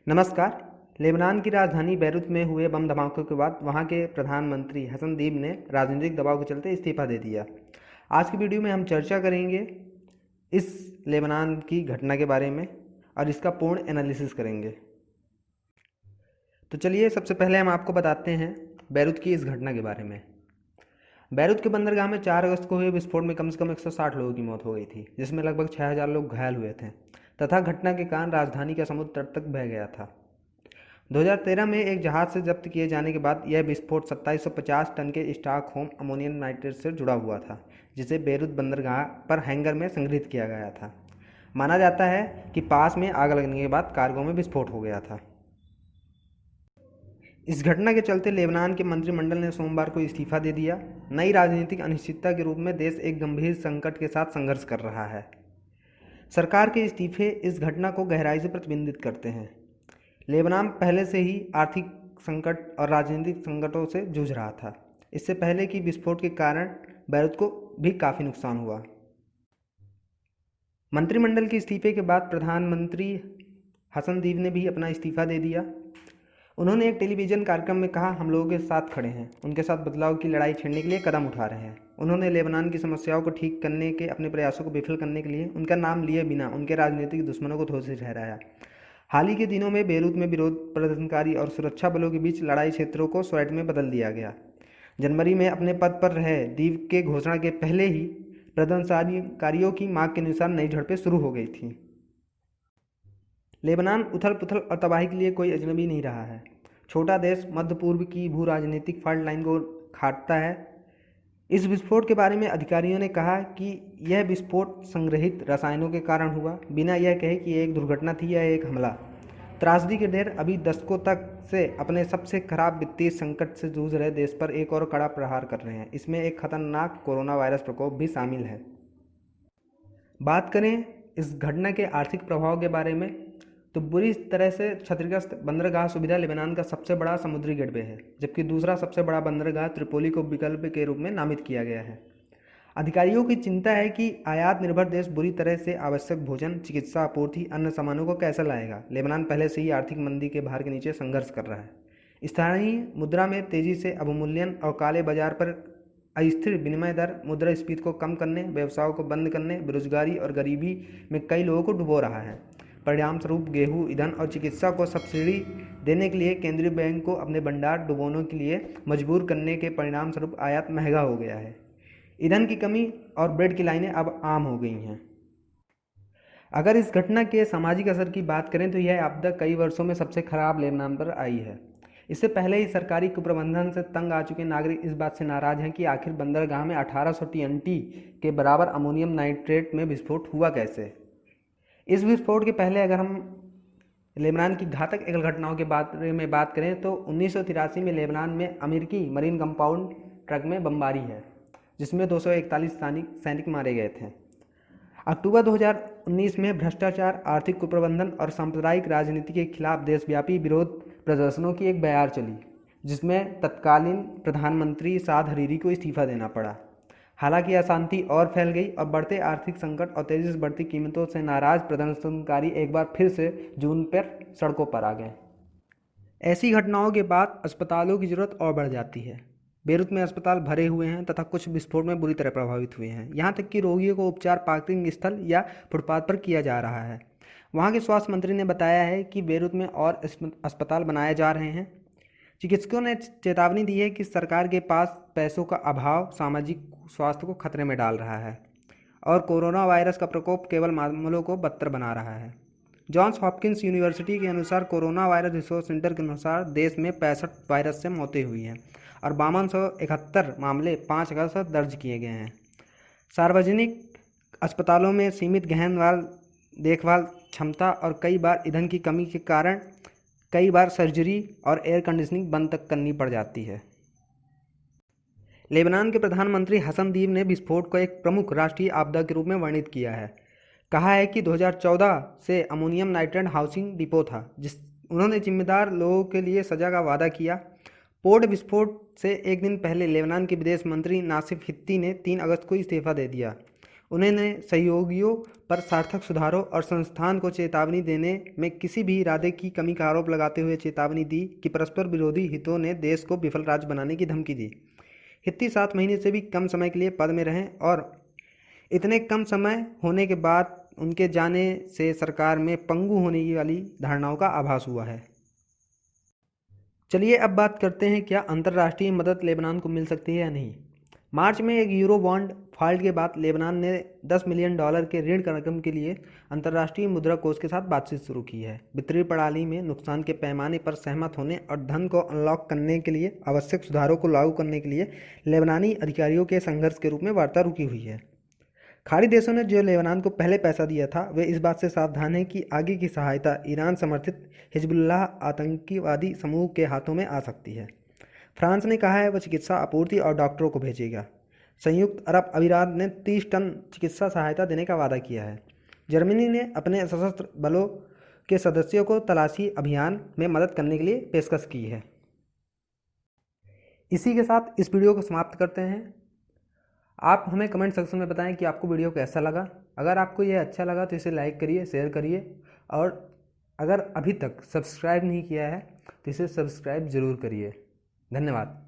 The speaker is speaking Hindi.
नमस्कार। लेबनान की राजधानी बैरूत में हुए बम धमाकों के बाद वहां के प्रधानमंत्री हसन दीब ने राजनीतिक दबाव के चलते इस्तीफा दे दिया। आज की वीडियो में हम चर्चा करेंगे इस लेबनान की घटना के बारे में और इसका पूर्ण एनालिसिस करेंगे। तो चलिए सबसे पहले हम आपको बताते हैं बैरूत की इस घटना के बारे में। बैरूत के बंदरगाह में 4 अगस्त को हुए विस्फोट में कम से कम 160 लोगों की मौत हो गई थी, जिसमें लगभग 6000 लोग घायल हुए थे तथा घटना के कारण राजधानी का समुद्र तट तक बह गया था। 2013 में एक जहाज से जब्त किए जाने के बाद यह विस्फोट 2750 टन के स्टॉकहोम अमोनियम नाइट्रेट से जुड़ा हुआ था, जिसे बैरूत बंदरगाह पर हैंगर में संग्रहित किया गया था। माना जाता है कि पास में आग लगने के बाद कार्गो में विस्फोट हो गया था। इस घटना के चलते लेबनान के मंत्रिमंडल ने सोमवार को इस्तीफा दे दिया। नई राजनीतिक अनिश्चितता के रूप में देश एक गंभीर संकट के साथ संघर्ष कर रहा है। सरकार के इस्तीफे इस घटना को गहराई से प्रतिबिंबित करते हैं। लेबनान पहले से ही आर्थिक संकट और राजनीतिक संकटों से जूझ रहा था। इससे पहले कि विस्फोट के कारण बैरूत को भी काफ़ी नुकसान हुआ। मंत्रिमंडल के इस्तीफे के बाद प्रधानमंत्री हसन दीब ने भी अपना इस्तीफा दे दिया। उन्होंने एक टेलीविज़न कार्यक्रम में कहा, हम लोगों के साथ खड़े हैं, उनके साथ बदलाव की लड़ाई छेड़ने के लिए कदम उठा रहे हैं। उन्होंने लेबनान की समस्याओं को ठीक करने के अपने प्रयासों को विफल करने के लिए उनका नाम लिए बिना उनके राजनीतिक दुश्मनों को दोषी ठहराया। हाल ही के दिनों में बैरूत में विरोध प्रदर्शनकारी और सुरक्षा बलों के बीच लड़ाई क्षेत्रों को स्वैट में बदल दिया गया। जनवरी में अपने पद पर रहे दीव के घोषणा के पहले ही प्रदर्शनकारियों की मांग के अनुसार नई झड़पें शुरू हो गई थी। लेबनान उथल पुथल और तबाही के लिए कोई अजनबी नहीं रहा है। छोटा देश मध्य पूर्व की भू राजनीतिक फॉल्ट लाइन को काटता है। इस विस्फोट के बारे में अधिकारियों ने कहा कि यह विस्फोट संग्रहित रसायनों के कारण हुआ, बिना यह कहे कि यह एक दुर्घटना थी या एक हमला। त्रासदी के ढेर अभी दशकों तक से अपने सबसे खराब वित्तीय संकट से जूझ रहे देश पर एक और कड़ा प्रहार कर रहे हैं। इसमें एक खतरनाक कोरोना वायरस प्रकोप भी शामिल है। बात करें इस घटना के आर्थिक प्रभाव के बारे में, तो बुरी तरह से क्षतिग्रस्त बंदरगाह सुविधा लेबनान का सबसे बड़ा समुद्री गेटवे है, जबकि दूसरा सबसे बड़ा बंदरगाह त्रिपोली को विकल्प के रूप में नामित किया गया है। अधिकारियों की चिंता है कि आयात निर्भर देश बुरी तरह से आवश्यक भोजन, चिकित्सा आपूर्ति, अन्य सामानों को कैसे लाएगा। लेबनान पहले से ही आर्थिक मंदी के भार के नीचे संघर्ष कर रहा है। स्थानीय मुद्रा में तेजी से अवमूल्यन और काले बाजार पर अस्थिर विनिमय दर मुद्रास्फीति को कम करने, व्यवसायों को बंद करने, बेरोजगारी और गरीबी में कई लोगों को डुबो रहा है। परिणाम स्वरूप गेहूं, ईंधन और चिकित्सा को सब्सिडी देने के लिए केंद्रीय बैंक को अपने भंडार डुबोने के लिए मजबूर करने के परिणाम स्वरूप आयात महंगा हो गया है। ईंधन की कमी और ब्रेड की लाइनें अब आम हो गई हैं। अगर इस घटना के सामाजिक असर की बात करें तो यह आपदा कई वर्षों में सबसे खराब लेबनान पर आई है। इससे पहले ही सरकारी कुप्रबंधन से तंग आ चुके नागरिक इस बात से नाराज हैं कि आखिर बंदरगाह में 1800 TNT के बराबर अमोनियम नाइट्रेट में विस्फोट हुआ कैसे। इस विस्फोट के पहले अगर हम लेबनान की घातक घटनाओं के बारे में बात करें तो 1983 में लेबनान में अमेरिकी मरीन कंपाउंड ट्रक में बमबारी है, जिसमें 241 सैनिक मारे गए थे। अक्टूबर 2019 में भ्रष्टाचार, आर्थिक कुप्रबंधन और सांप्रदायिक राजनीति के खिलाफ देशव्यापी विरोध प्रदर्शनों की एक बयार चली, जिसमें तत्कालीन प्रधानमंत्री साद हरीरी को इस्तीफा देना पड़ा। हालांकि अशांति और फैल गई और बढ़ते आर्थिक संकट और तेजी से बढ़ती कीमतों से नाराज प्रदर्शनकारी एक बार फिर से जून पर सड़कों पर आ गए। ऐसी घटनाओं के बाद अस्पतालों की जरूरत और बढ़ जाती है। बैरूत में अस्पताल भरे हुए हैं तथा कुछ विस्फोट में बुरी तरह प्रभावित हुए हैं। यहाँ तक कि रोगियों को उपचार पार्किंग स्थल या फुटपाथ पर किया जा रहा है। वहाँ के स्वास्थ्य मंत्री ने बताया है कि बैरूत में और अस्पताल बनाए जा रहे हैं। चिकित्सकों ने चेतावनी दी है कि सरकार के पास पैसों का अभाव सामाजिक स्वास्थ्य को खतरे में डाल रहा है और कोरोना वायरस का प्रकोप केवल मामलों को बदतर बना रहा है। जॉन्स हॉपकिंस यूनिवर्सिटी के अनुसार कोरोना वायरस रिसोर्स सेंटर के अनुसार देश में 65 वायरस से मौतें हुई हैं और 5271 मामले 5 अगस्त तक दर्ज किए गए हैं। सार्वजनिक अस्पतालों में सीमित गहन देखभाल क्षमता और कई बार ईंधन की कमी के कारण कई बार सर्जरी और एयर कंडीशनिंग बंद तक करनी पड़ जाती है। लेबनान के प्रधानमंत्री हसन दीब ने विस्फोट को एक प्रमुख राष्ट्रीय आपदा के रूप में वर्णित किया है। कहा है कि 2014 से अमोनियम नाइट्रेट हाउसिंग डिपो था, जिस उन्होंने जिम्मेदार लोगों के लिए सजा का वादा किया। पोर्ट विस्फोट से एक दिन पहले लेबनान के विदेश मंत्री नासिफ हित्ती ने 3 अगस्त को इस्तीफा दे दिया। उन्होंने सहयोगियों पर सार्थक सुधारों और संस्थान को चेतावनी देने में किसी भी इरादे की कमी का आरोप लगाते हुए चेतावनी दी कि परस्पर विरोधी हितों ने देश को विफल राज्य बनाने की धमकी दी। हित्ती 7 महीने से भी कम समय के लिए पद में रहें और इतने कम समय होने के बाद उनके जाने से सरकार में पंगु होने की वाली धारणाओं का आभास हुआ है। चलिए अब बात करते हैं क्या अंतर्राष्ट्रीय मदद लेबनान को मिल सकती है या नहीं। मार्च में एक यूरो बॉन्ड डिफ़ॉल्ट के बाद लेबनान ने $10 मिलियन के ऋण रकम के लिए अंतर्राष्ट्रीय मुद्रा कोष के साथ बातचीत शुरू की है। वित्तीय प्रणाली में नुकसान के पैमाने पर सहमत होने और धन को अनलॉक करने के लिए आवश्यक सुधारों को लागू करने के लिए लेबनानी अधिकारियों के संघर्ष के रूप में वार्ता रुकी हुई है। खाड़ी देशों ने जो लेबनान को पहले पैसा दिया था वे इस बात से सावधान हैं कि आगे की सहायता ईरान समर्थित हिजबुल्लाह आतंकवादी समूह के हाथों में आ सकती है। फ्रांस ने कहा है वह चिकित्सा आपूर्ति और डॉक्टरों को भेजेगा। संयुक्त अरब अमीरात ने 30 टन चिकित्सा सहायता देने का वादा किया है। जर्मनी ने अपने सशस्त्र बलों के सदस्यों को तलाशी अभियान में मदद करने के लिए पेशकश की है। इसी के साथ इस वीडियो को समाप्त करते हैं। आप हमें कमेंट सेक्शन में बताएं कि आपको वीडियो कैसा लगा। अगर आपको यह अच्छा लगा तो इसे लाइक करिए, शेयर करिए और अगर अभी तक सब्सक्राइब नहीं किया है तो इसे सब्सक्राइब ज़रूर करिए। धन्यवाद।